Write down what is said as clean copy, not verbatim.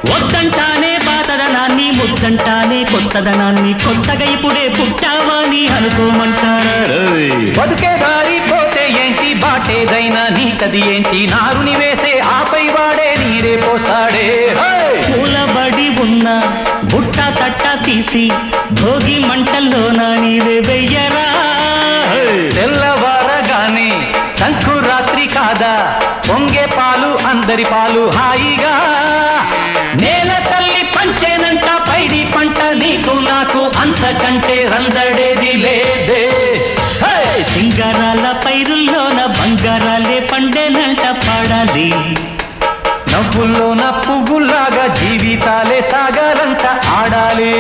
వద్దంటానే పాతదనాన్ని ముద్దంటానే కొత్తదనాన్ని కొత్తగా ఇప్పుడే పుట్టావని అనుకోమంటారా బతుకే దారి పోతే ఏంటి బాటేదైనా నీకది ఏంటి నారుని వేసే ఆపై వాడే నీరే పోస్తాడే కూలబడి ఉన్న బుట్ట తట్ట తీసి భోగి మంటల్లోన నీవే వెయ్యరా తెల్లవారగానే సంకురాత్రి కాదా పొంగే పాలు అందరి పాలు హాయిగా నేల తల్లి పంచేనంట పైడి పంట నీకు నాకు అంతకంటే రందడేది లేదే సింగారాల పైరుల్లోన బంగారాలే పండేనంట పాడాలి నవ్వుల్లోన పువ్వుల్లాగా జీవితాలే సాగాలంట ఆడాలి